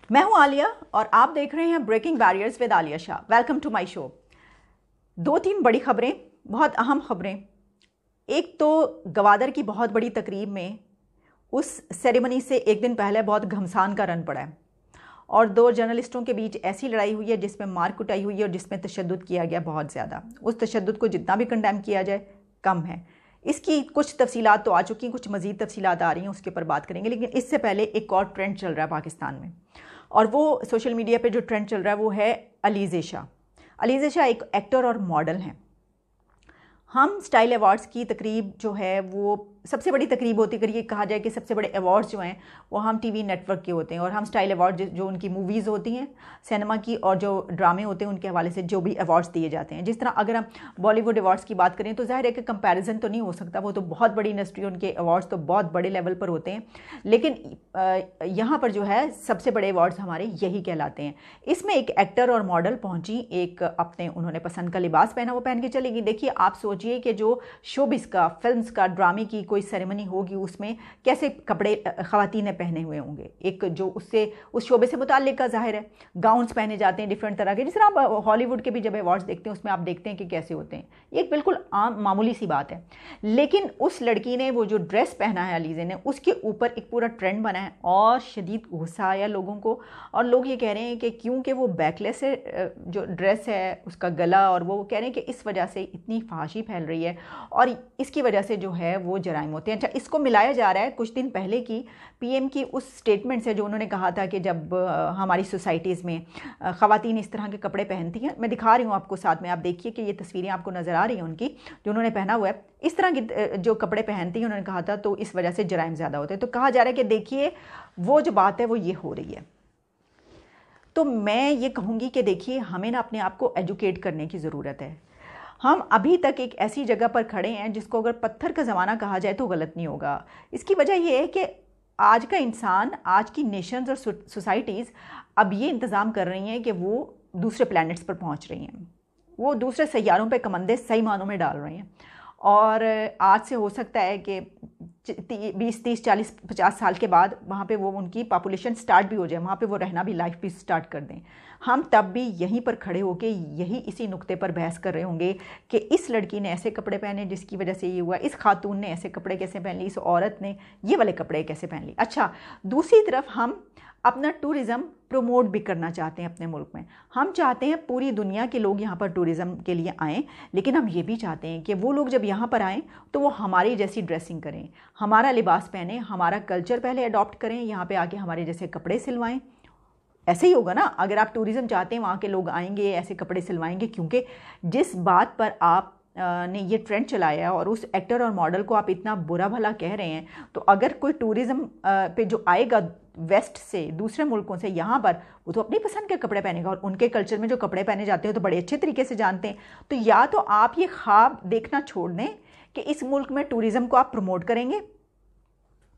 मैं हूं आलिया और आप देख रहे हैं breaking barriers with Alia Shah. Welcome to my show. दो तीन बड़ी खबरें, बहुत अहम खबरें। एक तो गवादर की बहुत बड़ी तकरीब में उस सेरेमनी से एक दिन पहले बहुत घमसान का रन पड़ा है और दो जर्नलिस्टों के बीच ऐसी लड़ाई हुई है जिसमें मार कुटाई हुई है और जिसमें तशद्दुद किया गया बहुत ज़्यादा। उस तशद्दुद को जितना भी कंडेम किया जाए कम है। इसकी कुछ तफसीलात तो आ चुकी हैं, कुछ मज़ीद तफसीलात आ रही हैं, उसके ऊपर बात करेंगे। लेकिन इससे पहले एक और ट्रेंड चल रहा है पाकिस्तान में, और वो सोशल मीडिया पे जो ट्रेंड चल रहा है वो है अलीज़े शाह। अलीज़े शाह एक एक्टर और मॉडल हैं। हम स्टाइल अवार्ड्स की तकरीब जो है वो सबसे बड़ी तकरीब होती है। अगर ये कहा जाए कि सबसे बड़े अवार्ड्स जो हैं वो हम टीवी नेटवर्क के होते हैं, और हम स्टाइल अवार्ड जो उनकी मूवीज़ होती हैं सिनेमा की और जो ड्रामे होते हैं उनके हवाले से जो भी अवार्ड्स दिए जाते हैं। जिस तरह अगर हम बॉलीवुड अवार्ड्स की बात करें तो ज़ाहिर है कि कंपैरिजन तो नहीं हो सकता, वो तो बहुत बड़ी इंडस्ट्री, उनके अवार्ड्स तो बहुत बड़े लेवल पर होते हैं। लेकिन यहाँ पर जो है सबसे बड़े अवार्ड्स हमारे यही कहलाते हैं। इसमें एक एक्टर और मॉडल पहुँची, एक अपने उन्होंने पसंद का लिबास पहना, वो पहन के चलेगी। देखिए, आप सोचिए कि जो शोबिस का, फिल्म्स का, ड्रामे की कोई सेरेमनी होगी उसमें कैसे कपड़े ख़वातीन ने पहने हुए होंगे। एक जो उससे उस शोबे से मुताल्लिक का ज़ाहिर है गाउन्स पहने जाते हैं डिफरेंट तरह के, जिस तरह आप हॉलीवुड के भी जब अवार्ड्स देखते हैं उसमें आप देखते हैं कि कैसे होते हैं। ये एक बिल्कुल आम मामूली सी बात है। लेकिन उस लड़की ने वो जो ड्रेस पहना है अलीज़े ने, उसके ऊपर एक पूरा ट्रेंड बना है और शदीद गुस्सा आया लोगों को। और लोग ये कह रहे हैं कि क्योंकि वो बैकलेस है जो ड्रेस है उसका गला, और वो कह रहे हैं कि इस वजह से इतनी फहाशी फैल रही है और इसकी वजह से जो है वो जराइम होते हैं। अच्छा, इसको मिलाया जा रहा है कुछ दिन पहले की पीएम की उस स्टेटमेंट से जो उन्होंने कहा था कि जब हमारी सोसाइटीज़ में ख़वातीन इस तरह के कपड़े पहनती हैं। मैं दिखा रही हूँ आपको, साथ में आप देखिए कि ये तस्वीरें आपको नज़र आ रही हैं उनकी जो उन्होंने पहना हुआ है। इस तरह की जो कपड़े पहनती हैं उन्होंने कहा था, तो इस वजह से जराइम ज़्यादा होते हैं। तो कहा जा रहा है कि देखिए वो जो बात है वो ये हो रही है। तो मैं ये कहूँगी कि देखिए, हमें ना अपने आप को एजुकेट करने की ज़रूरत है। हम अभी तक एक ऐसी जगह पर खड़े हैं जिसको अगर पत्थर का ज़माना कहा जाए तो गलत नहीं होगा। इसकी वजह यह है कि आज का इंसान, आज की नेशंस और सोसाइटीज़ अब ये इंतज़ाम कर रही हैं कि वो दूसरे प्लैनेट्स पर पहुंच रही हैं, वो दूसरे सैयारों पे कमंदे सही मानों में डाल रही हैं। और आज से हो सकता है कि 20, 30, 40, 50 साल के बाद वहाँ पे वो उनकी पॉपुलेशन स्टार्ट भी हो जाए, वहाँ पे वो रहना भी, लाइफ भी स्टार्ट कर दें। हम तब भी यहीं पर खड़े होके यही इसी नुक्ते पर बहस कर रहे होंगे कि इस लड़की ने ऐसे कपड़े पहने जिसकी वजह से ये हुआ, इस खातून ने ऐसे कपड़े कैसे पहन ली, इस औरत ने ये वाले कपड़े कैसे पहन ली। अच्छा, दूसरी तरफ हम अपना टूरिज़्म प्रमोट भी करना चाहते हैं अपने मुल्क में। हम चाहते हैं पूरी दुनिया के लोग यहाँ पर टूरिज़्म के लिए आएँ, लेकिन हम ये भी चाहते हैं कि वो लोग जब यहाँ पर आएँ तो वो हमारी जैसी ड्रेसिंग करें, हमारा लिबास पहने, हमारा कल्चर पहले अडॉप्ट करें, यहाँ पे आके हमारे जैसे कपड़े सिलवाएं। ऐसे ही होगा ना, अगर आप टूरिज़्म चाहते हैं वहाँ के लोग आएंगे ऐसे कपड़े सिलवाएंगे। क्योंकि जिस बात पर आप ने ये ट्रेंड चलाया और उस एक्टर और मॉडल को आप इतना बुरा भला कह रहे हैं, तो अगर कोई टूरिज़्म पे जो आएगा वेस्ट से, दूसरे मुल्कों से यहाँ पर, वो तो अपनी पसंद के कपड़े पहनेगा और उनके कल्चर में जो कपड़े पहने जाते हैं तो बड़े अच्छे तरीके से जानते हैं। तो या तो आप ये ख्वाब देखना छोड़ दें कि इस मुल्क में टूरिज़्म को आप प्रमोट करेंगे,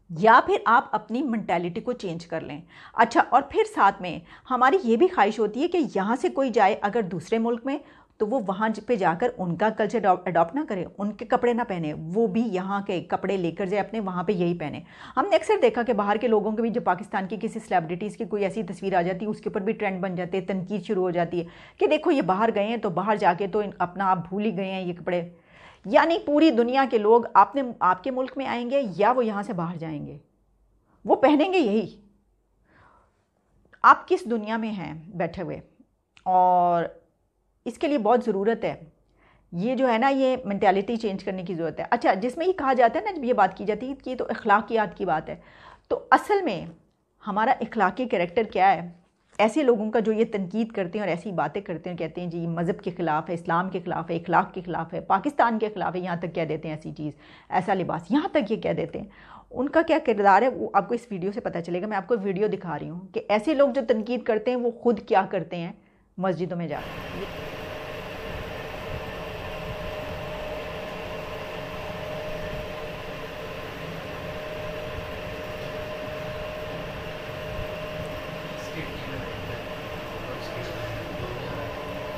या फिर आप अपनी मेंटालिटी को चेंज कर लें। अच्छा, और फिर साथ में हमारी ये भी ख्वाहिश होती है कि यहाँ से कोई जाए अगर दूसरे मुल्क में, तो वो वहाँ पे जाकर उनका कल्चर अडॉप्ट ना करे, उनके कपड़े ना पहने, वो भी यहाँ के कपड़े लेकर जाए अपने, वहाँ पे यही पहने। हमने अक्सर देखा कि बाहर के लोगों के भी, जब पाकिस्तान की किसी सेलिब्रिटीज़ की कोई ऐसी तस्वीर आ जाती है उसके ऊपर भी ट्रेंड बन जाते हैं, तनकीद शुरू हो जाती है कि देखो ये बाहर गए हैं तो बाहर जाके तो अपना आप भूल ही गए हैं ये कपड़े। यानी पूरी दुनिया के लोग आपके मुल्क में आएंगे या वो यहाँ से बाहर जाएंगे, वो पहनेंगे यही। आप किस दुनिया में हैं बैठे हुए, और इसके लिए बहुत ज़रूरत है, ये जो है ना, ये मेंटालिटी चेंज करने की ज़रूरत है। अच्छा, जिसमें ये कहा जाता है ना, जब ये बात की जाती है कि ये तो अखलाकियात की बात है, तो असल में हमारा अखलाकी कैरेक्टर क्या है? ऐसे लोगों का जो ये तनकीद करते हैं और ऐसी बातें करते हैं, कहते हैं जी मज़हब के ख़िलाफ़ है, इस्लाम के ख़िलाफ़ है, अखलाक के ख़िलाफ़ है, पाकिस्तान के ख़िलाफ़ है, यहाँ तक कह देते हैं ऐसी चीज़, ऐसा लिबास, यहाँ तक ये कह देते हैं। उनका क्या किरदार है वो आपको इस वीडियो से पता चलेगा। मैं आपको वीडियो दिखा रही हूँ कि ऐसे लोग जो तनकीद करते हैं वो खुद क्या करते हैं मस्जिदों में जाकर।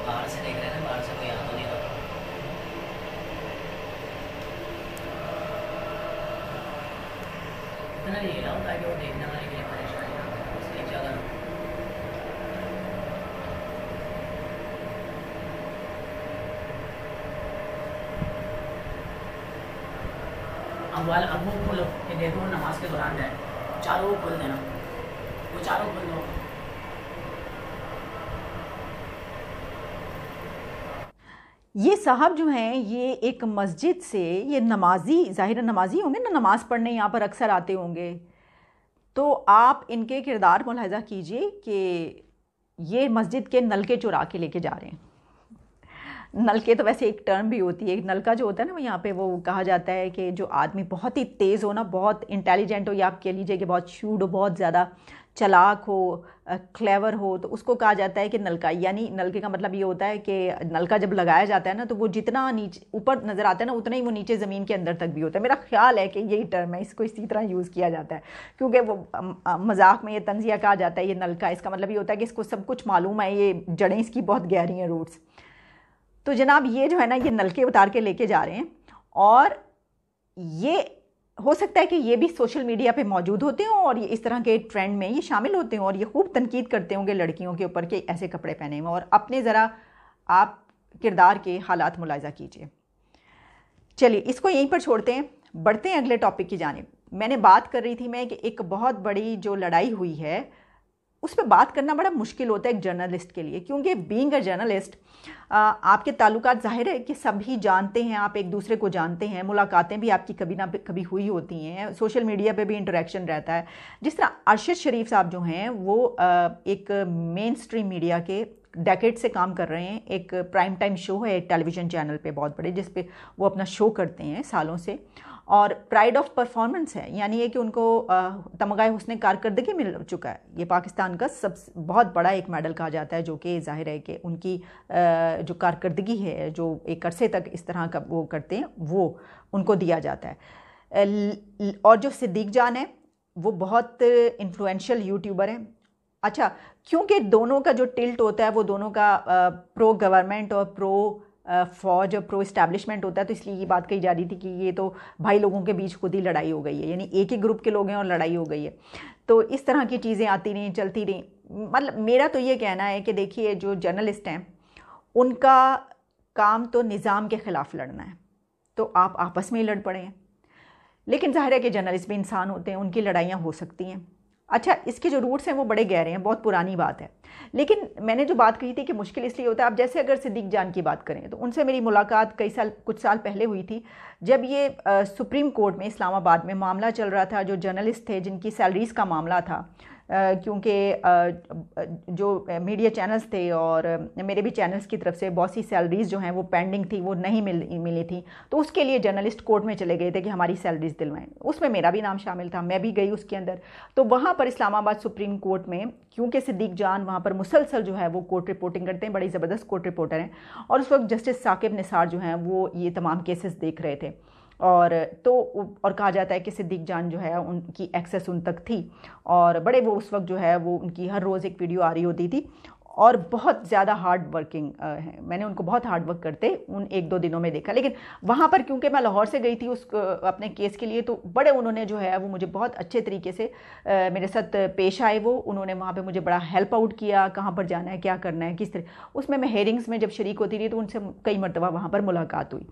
बाहर से देख रहे हैं ना, बाहर से कोई आ तो नहीं रहा। इतना नहीं हिलाऊं ताकि वो देखने वाले के लिए परेशानी ना हो, इसलिए ज़्यादा अब वो खोलो कि देखो नमाज के दौरान है, चारों खोल देना, वो चारों खोल दो। ये साहब जो हैं ये एक मस्जिद से, ये नमाजी, ज़ाहिर नमाजी होंगे ना, नमाज़ पढ़ने यहाँ पर अक्सर आते होंगे। तो आप इनके किरदार मुलाहिज़ा कीजिए कि ये मस्जिद के नलके चुरा के लेके जा रहे हैं। नलके तो वैसे एक टर्म भी होती है, एक नलका जो होता है ना, वो यहाँ पे वो कहा जाता है कि जो आदमी बहुत ही तेज़ हो ना, बहुत इंटेलिजेंट हो, या आप कह लीजिए कि बहुत शूड हो, बहुत ज़्यादा चालाक हो, क्लेवर हो, तो उसको कहा जाता है कि नलका। यानी नलके का मतलब ये होता है कि नलका जब लगाया जाता है ना, तो वो जितना नीचे ऊपर नज़र आता है ना, उतना ही वो नीचे ज़मीन के अंदर तक भी होता है। मेरा ख्याल है कि यही टर्म है, इसको इसी तरह यूज़ किया जाता है, क्योंकि वो मजाक में ये तंजिया कहा जाता है ये नलका। इसका मतलब ये होता है कि इसको सब कुछ मालूम है, ये जड़ें इसकी बहुत गहरी हैं, रूट्स। तो जनाब ये जो है ना, ये नलके उतार के लेके जा रहे हैं, और ये हो सकता है कि ये भी सोशल मीडिया पे मौजूद होते हों और ये इस तरह के ट्रेंड में ये शामिल होते हों, और ये खूब तनकीद करते होंगे लड़कियों के ऊपर कि ऐसे कपड़े पहने हुए। और अपने ज़रा आप किरदार के हालात मुलाहिज़ा कीजिए। चलिए इसको यहीं पर छोड़ते हैं, बढ़ते हैं अगले टॉपिक की जानिब। मैंने बात कर रही थी मैं कि एक बहुत बड़ी जो लड़ाई हुई है उस पर बात करना बड़ा मुश्किल होता है एक जर्नलिस्ट के लिए, क्योंकि बीइंग अ जर्नलिस्ट आपके ताल्लुकात ज़ाहिर है कि सभी जानते हैं, आप एक दूसरे को जानते हैं, मुलाकातें भी आपकी कभी ना कभी हुई होती हैं, सोशल मीडिया पे भी इंटरेक्शन रहता है। जिस तरह अरशद शरीफ साहब जो हैं वो एक मेन स्ट्रीम मीडिया के डेकेड से काम कर रहे हैं। एक प्राइम टाइम शो है एक टेलीविज़न चैनल पे बहुत बड़े, जिस पे वो अपना शो करते हैं सालों से, और प्राइड ऑफ परफॉर्मेंस है, यानी ये कि उनको तमगाए हुस्न कारकर्दगी मिल चुका है। ये पाकिस्तान का सब बहुत बड़ा एक मेडल कहा जाता है, जो कि जाहिर है कि उनकी जो कारकर्दगी है, जो एक अरसे तक इस तरह का वो करते हैं, वो उनको दिया जाता है। और जो सिद्दीक जान है वो बहुत इन्फ्लुएंशियल यूट्यूबर हैं। अच्छा, क्योंकि दोनों का जो टिल्ट होता है वो दोनों का प्रो गवर्नमेंट और प्रो फौज और प्रो इस्टेब्लिशमेंट होता है, तो इसलिए ये बात कही जा रही थी कि ये तो भाई लोगों के बीच खुद ही लड़ाई हो गई है, यानी एक ही ग्रुप के लोग हैं और लड़ाई हो गई है। तो इस तरह की चीज़ें आती रहीं, चलती रहीं। मतलब मेरा तो ये कहना है कि देखिए जो जर्नलिस्ट हैं उनका काम तो निज़ाम के ख़िलाफ़ लड़ना है, तो आप आपस में ही लड़ पड़े हैं। लेकिन ज़ाहिर है कि जर्नलिस्ट भी इंसान होते हैं, उनकी लड़ाइयाँ हो सकती हैं। अच्छा, इसके जो रूट्स हैं वो बड़े गहरे हैं, बहुत पुरानी बात है। लेकिन मैंने जो बात कही थी कि मुश्किल इसलिए होता है, अब जैसे अगर सिद्दीक जान की बात करें तो उनसे मेरी मुलाकात कुछ साल पहले हुई थी, जब ये सुप्रीम कोर्ट में इस्लामाबाद में मामला चल रहा था, जो जर्नलिस्ट थे जिनकी सैलरीज़ का मामला था, क्योंकि जो मीडिया चैनल्स थे और मेरे भी चैनल्स की तरफ से बहुत सी सैलरीज़ जो हैं वो पेंडिंग थी, वो नहीं मिली थी, तो उसके लिए जर्नलिस्ट कोर्ट में चले गए थे कि हमारी सैलरीज़ दिलवाएं। उसमें मेरा भी नाम शामिल था, मैं भी गई उसके अंदर। तो वहाँ पर इस्लामाबाद सुप्रीम कोर्ट में, क्योंकि सिद्दीक जान वहाँ पर मुसलसल जो है वो कोर्ट रिपोर्टिंग करते हैं, बड़ी ज़बरदस्त कोर्ट रिपोर्टर हैं, और उस वक्त जस्टिस साकिब निसार जो हैं वो ये तमाम केसेस देख रहे थे। और कहा जाता है कि सिद्दीक जान जो है उनकी एक्सेस उन तक थी, और बड़े वो उस वक्त जो है वो उनकी हर रोज़ एक वीडियो आ रही होती थी, और बहुत ज़्यादा हार्ड वर्किंग हैं। मैंने उनको बहुत हार्ड वर्क करते उन 1-2 दिनों में देखा। लेकिन वहाँ पर क्योंकि मैं लाहौर से गई थी उस अपने केस के लिए, तो बड़े उन्होंने जो है वो मुझे बहुत अच्छे तरीके से मेरे साथ पेश आए। वो उन्होंने वहाँ पे मुझे बड़ा हेल्प आउट किया, कहाँ पर जाना है, क्या करना है, किस तरह। उसमें मैं हेयरिंग्स में जब शरीक होती रही तो उनसे कई मरतबा वहाँ पर मुलाकात हुई।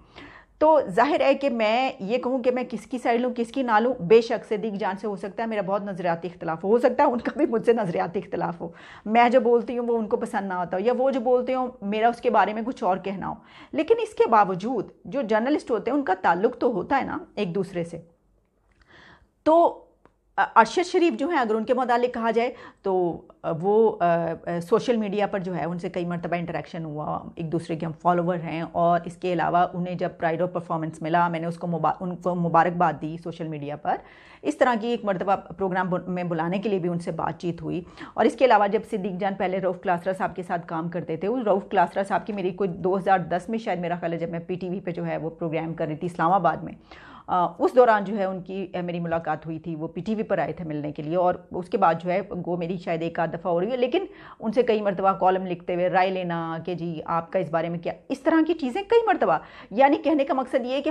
तो जाहिर है कि मैं ये कहूँ कि मैं किसकी साइड लूँ किसकी ना लूँ, बेशक सिद्दीक जान से हो सकता है मेरा बहुत नज़रियाती इख्तलाफ हो सकता है उनका भी मुझसे नज़रियाती इख्तलाफ हो, मैं जो बोलती हूँ वो उनको पसंद ना आता हो, या वो जो बोलते हो मेरा उसके बारे में कुछ और कहना हो। लेकिन इसके बावजूद जो जर्नलिस्ट होते हैं उनका ताल्लुक़ तो होता है ना एक दूसरे से। तो अरशद शरीफ जो है अगर उनके मुतालिक कहा जाए तो वो सोशल मीडिया पर जो है उनसे कई मरतबा इंटरेक्शन हुआ, एक दूसरे के हम फॉलोवर हैं, और इसके अलावा उन्हें जब प्राइड ऑफ परफॉर्मेंस मिला मैंने उनको मुबारकबाद दी सोशल मीडिया पर। इस तरह की एक मरतबा प्रोग्राम में बुलाने के लिए भी उनसे बातचीत हुई। और इसके अलावा जब सिद्दीक जान पहले रऊफ़ क्लासरा साहब के साथ काम करते थे, उस रऊफ़ क्लासरा साहब की मेरी कोई 2010 में शायद मेरा ख्याल है, जब मैं PTV पे जो है वो प्रोग्राम कर रही थी इस्लामाबाद में, उस दौरान जो है उनकी मेरी मुलाकात हुई थी। वो PTV पर आए थे मिलने के लिए, और उसके बाद जो है वो मेरी शायद एक आध दफ़ा हो रही है। लेकिन उनसे कई मरतबा कॉलम लिखते हुए राय लेना कि जी आपका इस बारे में क्या, इस तरह की चीज़ें कई मरतबा। यानी कहने का मकसद ये है कि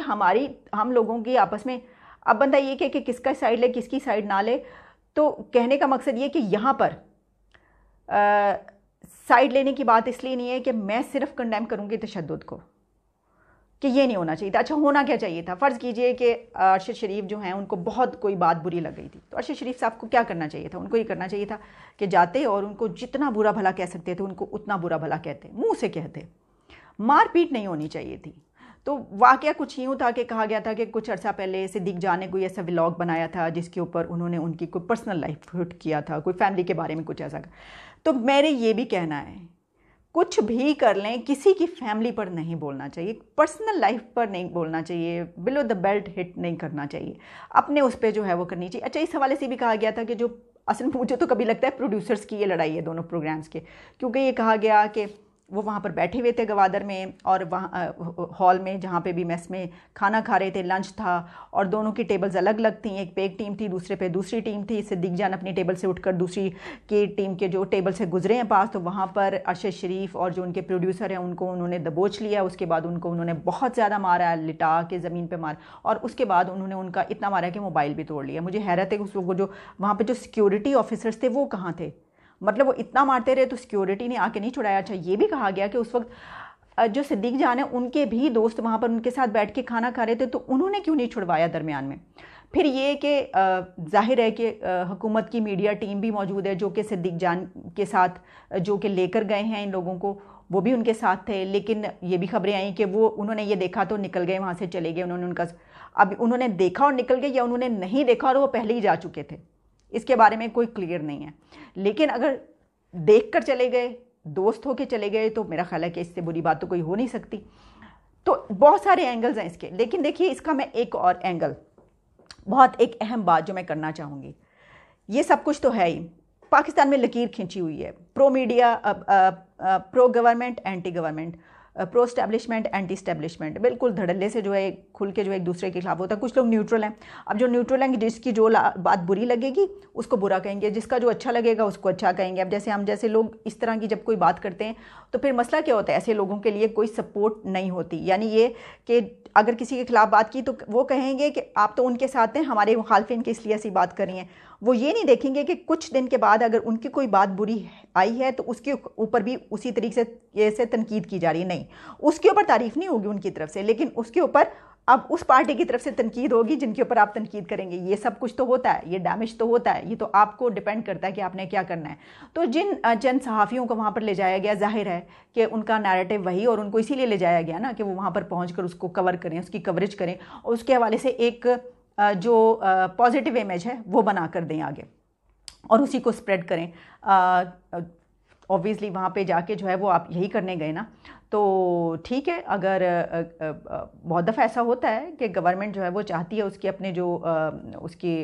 हम लोगों की आपस में, अब बंदा ये कि किसका साइड ले किसकी साइड ना ले, तो कहने का मकसद ये कि यहाँ पर साइड लेने की बात इसलिए नहीं है कि मैं सिर्फ कंडेम करूँगी तशद्दुद को, कि ये नहीं होना चाहिए था। अच्छा, होना क्या चाहिए था? फ़र्ज़ कीजिए कि अरशद शरीफ जो हैं उनको बहुत कोई बात बुरी लग गई थी, तो अरशद शरीफ साहब को क्या करना चाहिए था? उनको ये करना चाहिए था कि जाते और उनको जितना बुरा भला कह सकते थे उनको उतना बुरा भला कहते, मुंह से कहते। मारपीट नहीं होनी चाहिए थी। तो वाक़या कुछ यूँ था कि कहा गया था कि कुछ अर्सा पहले सिद्दीक़ जान ने कोई ऐसा व्लॉग बनाया था जिसके ऊपर उन्होंने उनकी कोई पर्सनल लाइफ हिट किया था, कोई फैमिली के बारे में कुछ ऐसा। तो मेरे ये भी कहना है, कुछ भी कर लें, किसी की फैमिली पर नहीं बोलना चाहिए, पर्सनल लाइफ पर नहीं बोलना चाहिए, बिलो द बेल्ट हिट नहीं करना चाहिए, अपने उस पर जो है वो करनी चाहिए। अच्छा, इस हवाले से भी कहा गया था कि जो असल में मुझे तो कभी लगता है प्रोड्यूसर्स की ये लड़ाई है दोनों प्रोग्राम्स के, क्योंकि ये कहा गया कि वो वहाँ पर बैठे हुए थे गवादर में और वहाँ हॉल में जहाँ पे भी मेस में खाना खा रहे थे, लंच था और दोनों की टेबल्स अलग अलग थी, एक पे एक टीम थी, दूसरे पे दूसरी टीम थी। सिद्दीक़ जान अपनी टेबल से उठकर दूसरी की टीम के जो टेबल से गुजरे हैं पास, तो वहाँ पर अरशद शरीफ और जो उनके प्रोड्यूसर हैं उनको उन्होंने दबोच लिया। उसके बाद उनको उन्होंने बहुत ज़्यादा मारा, लिटा के ज़मीन पर मारा, और उसके बाद उन्होंने उनका इतना मारा कि मोबाइल भी तोड़ लिया। मुझे हैरत है कि जो वहाँ पर जो सिक्योरिटी ऑफिसर्स थे वो कहाँ थे, मतलब वो इतना मारते रहे तो सिक्योरिटी ने आके नहीं छुड़ाया। अच्छा, ये भी कहा गया कि उस वक्त जो सिद्दीक़ जान है उनके भी दोस्त वहाँ पर उनके साथ बैठ के खाना खा रहे थे, तो उन्होंने क्यों नहीं छुड़वाया दरमियान में। फिर ये कि जाहिर है कि हुकूमत की मीडिया टीम भी मौजूद है जो कि सिद्दीक़ जान के साथ जो कि लेकर गए हैं इन लोगों को, वो भी उनके साथ थे। लेकिन ये भी खबरें आई कि वो उन्होंने ये देखा तो निकल गए, वहाँ से चले गए। अब उन्होंने देखा और निकल गए या उन्होंने नहीं देखा और वो पहले ही जा चुके थे, इसके बारे में कोई क्लियर नहीं है। लेकिन अगर देख कर चले गए, दोस्त होके चले गए, तो मेरा ख्याल है कि इससे बुरी बात तो कोई हो नहीं सकती। तो बहुत सारे एंगल्स हैं इसके, लेकिन देखिए इसका मैं एक और एंगल, बहुत एक अहम बात जो मैं करना चाहूँगी, ये सब कुछ तो है ही, पाकिस्तान में लकीर खींची हुई है, pro media, pro government, anti government, pro establishment, anti establishment, बिल्कुल धड़ल्ले से जो है खुल के जो एक दूसरे के खिलाफ होता है। कुछ लोग न्यूट्रल हैं। अब जो न्यूट्रल हैं, जिसकी जो बात बुरी लगेगी उसको बुरा कहेंगे, जिसका जो अच्छा लगेगा उसको अच्छा कहेंगे। अब जैसे हम जैसे लोग इस तरह की जब कोई बात करते हैं तो फिर मसला क्या होता है, ऐसे लोगों के लिए कोई सपोर्ट नहीं होती। यानी ये कि अगर किसी के खिलाफ बात की तो वो कहेंगे कि आप तो उनके साथ हैं, हमारे मुखालफिन के इसलिए ऐसी बात कर रही हैं। वो ये नहीं देखेंगे कि कुछ दिन के बाद अगर उनकी कोई बात बुरी आई है तो उसके ऊपर भी उसी तरीके से तनकीद की जा रही है। नहीं, उसके ऊपर तारीफ़ नहीं होगी उनकी तरफ से, लेकिन उसके ऊपर अब उस पार्टी की तरफ से तनकीद होगी जिनके ऊपर आप तनकीद करेंगे। ये सब कुछ तो होता है, ये डैमेज तो होता है, ये तो आपको डिपेंड करता है कि आपने क्या करना है। तो जिन चंद सहाफ़ियों को वहाँ पर ले जाया गया, जाहिर है कि उनका नैरेटिव वही, और उनको इसीलिए ले जाया गया ना कि वो वहाँ पर पहुँच कर उसको कवर करें, उसकी कवरेज करें और उसके हवाले से एक जो पॉजिटिव इमेज है वो बना कर दें आगे और उसी को स्प्रेड करें। ऑब्वियसली वहाँ पे जाके जो है वो आप यही करने गए ना, तो ठीक है। अगर बहुत दफ़ा ऐसा होता है कि गवर्नमेंट जो है वो चाहती है उसके अपने जो उसकी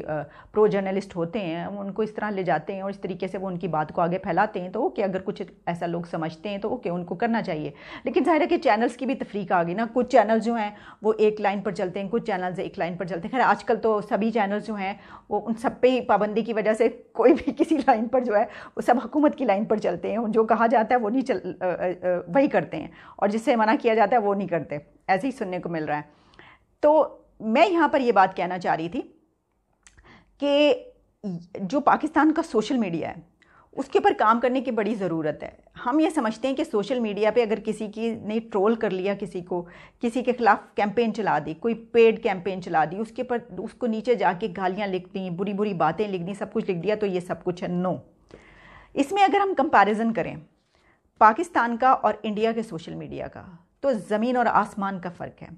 प्रो जर्नलिस्ट होते हैं उनको इस तरह ले जाते हैं और इस तरीके से वो उनकी बात को आगे फैलाते हैं, तो ओके, अगर कुछ ऐसा लोग समझते हैं तो ओके, उनको करना चाहिए। लेकिन ज़ाहिर है कि चैनल्स की भी तफरीक आ गई ना, कुछ चैनल जो हैं वो एक लाइन पर चलते हैं, कुछ चैनल्स एक लाइन पर चलते हैं। खैर आजकल तो सभी चैनल्स जो हैं वो उन सब पे ही पाबंदी की वजह से कोई भी किसी लाइन पर जो है वो सब हुकूमत की लाइन पर चलते हैं, जो कहा जाता है वो नहीं वही करते हैं और जिससे मना किया जाता है वो नहीं करते, ऐसे ही सुनने को मिल रहा है। तो मैं यहाँ पर ये बात कहना चाह रही थी कि जो पाकिस्तान का सोशल मीडिया है उसके ऊपर काम करने की बड़ी ज़रूरत है। हम ये समझते हैं कि सोशल मीडिया पे अगर किसी की ने ट्रोल कर लिया, किसी के ख़िलाफ़ कैंपेन चला दी, कोई पेड कैंपेन चला दी, उसके ऊपर उसको नीचे जाके गालियाँ लिख दी, बुरी बुरी बातें लिख दी, सब कुछ लिख दिया, तो ये सब कुछ है। नो, इसमें अगर हम कंपैरिजन करें पाकिस्तान का और इंडिया के सोशल मीडिया का, तो ज़मीन और आसमान का फ़र्क है।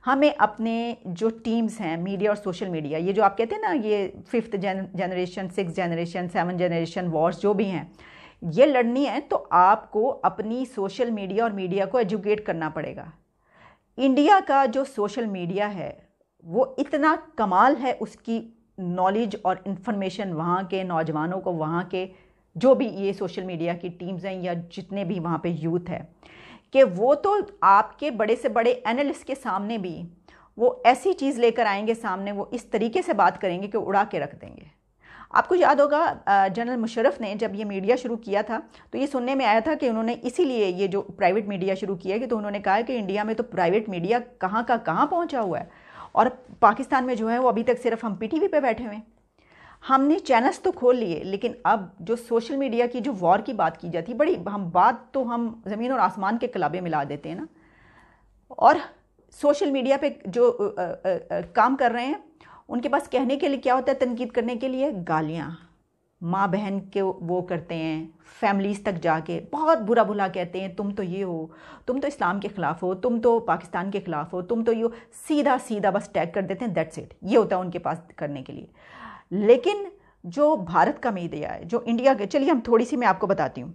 हमें अपने जो टीम्स हैं मीडिया और सोशल मीडिया, ये जो आप कहते हैं ना, ये 5th generation, 6th generation, 7th generation Wars जो भी हैं, ये लड़नी है तो आपको अपनी सोशल मीडिया और मीडिया को एजुकेट करना पड़ेगा। इंडिया का जो सोशल मीडिया है वो इतना कमाल है, उसकी नॉलेज और इन्फॉर्मेशन वहाँ के नौजवानों को, वहाँ के जो भी ये सोशल मीडिया की टीम्स हैं या जितने भी वहाँ पे यूथ है, कि वो तो आपके बड़े से बड़े एनालिस्ट के सामने भी वो ऐसी चीज़ लेकर आएंगे सामने, वो इस तरीके से बात करेंगे कि उड़ा के रख देंगे। आपको याद होगा जनरल मुशर्रफ ने जब ये मीडिया शुरू किया था तो ये सुनने में आया था कि उन्होंने इसीलिए ये जो प्राइवेट मीडिया शुरू किया कि तो उन्होंने कहा कि इंडिया में तो प्राइवेट मीडिया कहाँ का कहाँ पहुँचा हुआ है और पाकिस्तान में जो है वो अभी तक सिर्फ हम PTV पे बैठे हुए हैं। हमने चैनल्स तो खोल लिए, लेकिन अब जो सोशल मीडिया की जो वॉर की बात की जाती है, बड़ी हम ज़मीन और आसमान के कलाबे मिला देते हैं ना। और सोशल मीडिया पे जो काम कर रहे हैं उनके पास कहने के लिए क्या होता है, तनकीद करने के लिए गालियाँ, माँ बहन के वो करते हैं, फैमिलीज़ तक जाके बहुत बुरा भला कहते हैं, तुम तो ये हो, तुम तो इस्लाम के ख़िलाफ़ हो, तुम तो पाकिस्तान के ख़िलाफ़ हो, तुम तो ये हो, सीधा सीधा बस टैग कर देते हैं, दैट्स इट। ये होता है उनके पास करने के लिए। लेकिन जो भारत का मीडिया है, जो इंडिया के, चलिए हम थोड़ी सी मैं आपको बताती हूँ।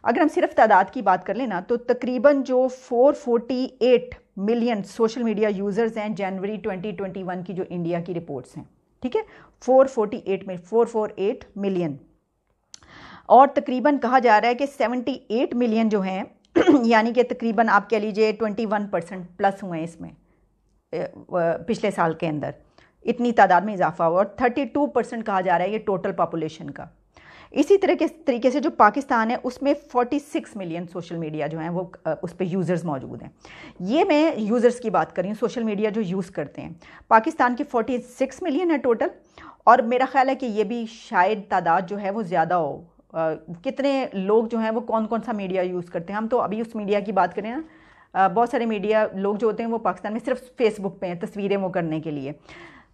अगर हम सिर्फ तादाद की बात कर लें ना, तो तकरीबन जो 448 मिलियन सोशल मीडिया यूज़र्स हैं जनवरी 2021 की जो इंडिया की रिपोर्ट्स हैं, ठीक है, 448 मिलियन। और तकरीबन कहा जा रहा है कि 78 मिलियन जो हैं यानी कि तकरीबन आप कह लीजिए 21% प्लस हुए हैं इसमें पिछले साल के अंदर, इतनी तादाद में इजाफा हुआ। और 32% कहा जा रहा है ये टोटल पॉपुलेशन का। इसी तरीके से जो पाकिस्तान है उसमें 46 मिलियन सोशल मीडिया जो हैं वो उस पर यूज़र्स मौजूद हैं। ये मैं यूज़र्स की बात कर रही हूँ, सोशल मीडिया जो यूज़ करते हैं। पाकिस्तान के 46 मिलियन है टोटल, और मेरा ख्याल है कि ये भी शायद तादाद जो है वो ज़्यादा हो। कितने लोग जो हैं वो कौन कौन सा मीडिया यूज़ करते हैं, हम तो अभी उस मीडिया की बात करें ना, बहुत सारे मीडिया लोग जो होते हैं वो पाकिस्तान में सिर्फ फेसबुक पे हैं तस्वीरें वो करने के लिए।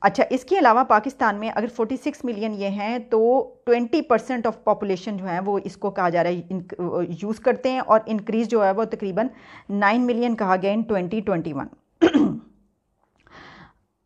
अच्छा, इसके अलावा पाकिस्तान में अगर 46 मिलियन ये हैं तो 20% ऑफ पॉपुलेशन जो है वो इसको कहा जा रहा है यूज़ करते हैं, और इंक्रीज़ जो है वो तकरीबन 9 मिलियन कहा गया इन 2021।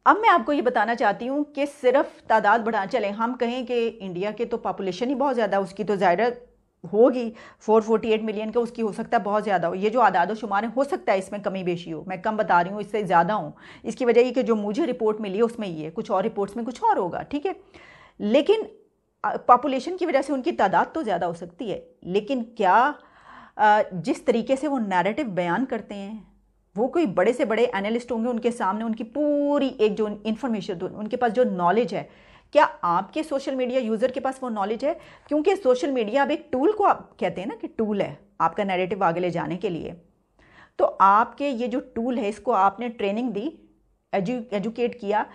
अब मैं आपको ये बताना चाहती हूँ कि सिर्फ तादाद बढ़ा चलें, हम कहें कि इंडिया के तो पॉपुलेशन ही बहुत ज़्यादा, उसकी तो ज़ाहिर होगी 448 मिलियन का, उसकी हो सकता है बहुत ज़्यादा हो। ये जो आदाद शुमार है हो सकता है इसमें कमी बेशी हो, मैं कम बता रही हूँ, इससे ज़्यादा हूँ। इसकी वजह ये कि जो मुझे रिपोर्ट मिली है उसमें ये, कुछ और रिपोर्ट्स में कुछ और होगा, ठीक है। लेकिन पॉपुलेशन की वजह से उनकी तादाद तो ज़्यादा हो सकती है, लेकिन क्या जिस तरीके से वो नैरेटिव बयान करते हैं, वो कोई बड़े से बड़े एनालिस्ट होंगे, उनके सामने उनकी पूरी एक जो इन्फॉर्मेशन, उनके पास जो नॉलेज है, क्या आपके सोशल मीडिया यूज़र के पास वो नॉलेज है? क्योंकि सोशल मीडिया अब एक टूल को आप कहते हैं ना कि टूल है आपका नैरेटिव आगे ले जाने के लिए। तो आपके ये जो टूल है इसको आपने ट्रेनिंग दी, एजुकेट किया।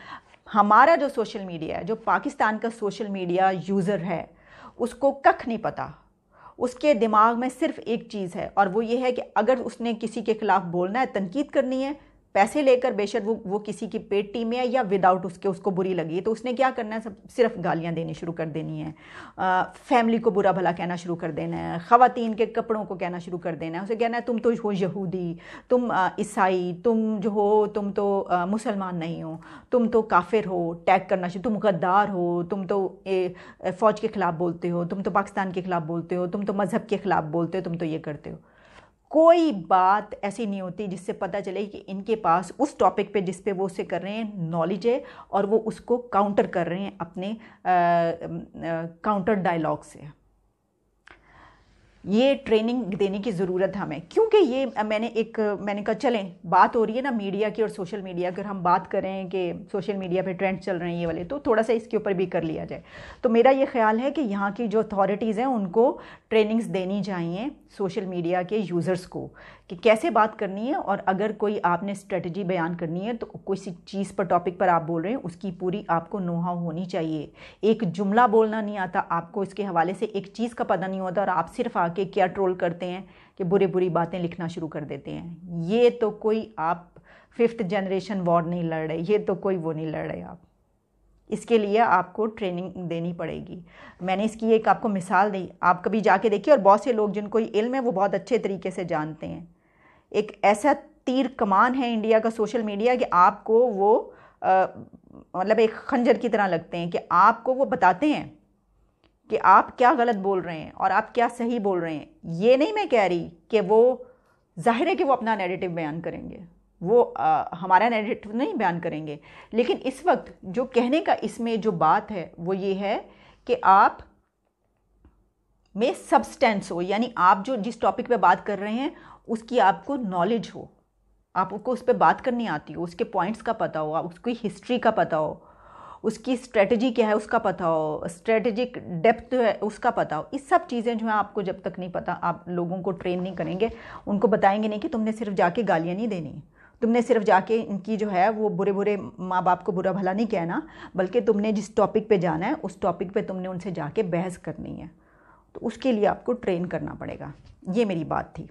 हमारा जो सोशल मीडिया है, जो पाकिस्तान का सोशल मीडिया यूज़र है, उसको कख नहीं पता। उसके दिमाग में सिर्फ एक चीज़ है, और वो ये है कि अगर उसने किसी के ख़िलाफ़ बोलना है, तनकीद करनी है, पैसे लेकर, बेशक वो किसी की पेड टीम में है या विदाउट उसको बुरी लगी, तो उसने क्या करना है, सिर्फ गालियाँ देनी शुरू कर देनी है, फैमिली को बुरा भला कहना शुरू कर देना है, ख़वातीन के कपड़ों को कहना शुरू कर देना है, उसे कहना है तुम तो हो यहूदी, तुम ईसाई, तुम जो हो तुम तो मुसलमान नहीं हो, तुम तो काफिर हो, टैग करना शुरू, तुम गद्दार हो, तुम तो फ़ौज के ख़िलाफ़ बोलते हो, तुम तो पाकिस्तान के ख़िलाफ़ बोलते हो, तुम तो मज़हब के ख़िलाफ़ बोलते हो, तुम तो ये करते हो। कोई बात ऐसी नहीं होती जिससे पता चले कि इनके पास उस टॉपिक पे जिस पे वो उसे कर रहे हैं नॉलेज है, और वो उसको काउंटर कर रहे हैं अपने काउंटर डायलॉग से। ये ट्रेनिंग देने की ज़रूरत हमें, क्योंकि ये मैंने कहा चलें, बात हो रही है ना मीडिया की और सोशल मीडिया, अगर हम बात करें कि सोशल मीडिया पे ट्रेंड चल रहे हैं ये वाले, तो थोड़ा सा इसके ऊपर भी कर लिया जाए। तो मेरा ये ख्याल है कि यहाँ की जो अथॉरिटीज़ हैं उनको ट्रेनिंग्स देनी चाहिए सोशल मीडिया के यूज़र्स को कि कैसे बात करनी है, और अगर कोई आपने स्ट्रेटजी बयान करनी है तो किसी चीज़ पर, टॉपिक पर आप बोल रहे हैं, उसकी पूरी आपको नो हाउ होनी चाहिए। एक जुमला बोलना नहीं आता आपको, इसके हवाले से एक चीज़ का पता नहीं होता, और आप सिर्फ आके क्या ट्रोल करते हैं कि बुरी बातें लिखना शुरू कर देते हैं। ये तो कोई आप 5th जनरेशन वॉर नहीं लड़ रहे, ये तो कोई वो नहीं लड़ रहे आप। इसके लिए आपको ट्रेनिंग देनी पड़ेगी। मैंने इसकी एक आपको मिसाल दी, आप कभी जाके देखिए, और बहुत से लोग जिनको इल्म है वो बहुत अच्छे तरीके से जानते हैं। एक ऐसा तीर कमान है इंडिया का सोशल मीडिया कि आपको वो मतलब एक खंजर की तरह लगते हैं कि आपको वो बताते हैं कि आप क्या गलत बोल रहे हैं और आप क्या सही बोल रहे हैं। ये नहीं मैं कह रही कि वो जाहिर है कि वो अपना नैरेटिव बयान करेंगे, वो हमारा नैरेटिव नहीं बयान करेंगे, लेकिन इस वक्त जो कहने का इसमें जो बात है वो ये है कि आप में सब्सटेंस हो, यानी आप जो जिस टॉपिक पे बात कर रहे हैं उसकी आपको नॉलेज हो, आपको उस पर बात करनी आती हो, उसके पॉइंट्स का पता हो, उसकी हिस्ट्री का पता हो, उसकी स्ट्रेटजी क्या है उसका पता हो, स्ट्रेटेजिक डेप्थ है उसका पता हो। इस सब चीज़ें जो है आपको जब तक नहीं पता, आप लोगों को ट्रेन नहीं करेंगे, उनको बताएंगे नहीं कि तुमने सिर्फ जाके गालियाँ नहीं देनी, तुमने सिर्फ जाके इनकी जो है वो बुरे माँ बाप को बुरा भला नहीं कहना, बल्कि तुमने जिस टॉपिक पे जाना है उस टॉपिक पे तुमने उनसे जाके बहस करनी है। तो उसके लिए आपको ट्रेन करना पड़ेगा। ये मेरी बात थी।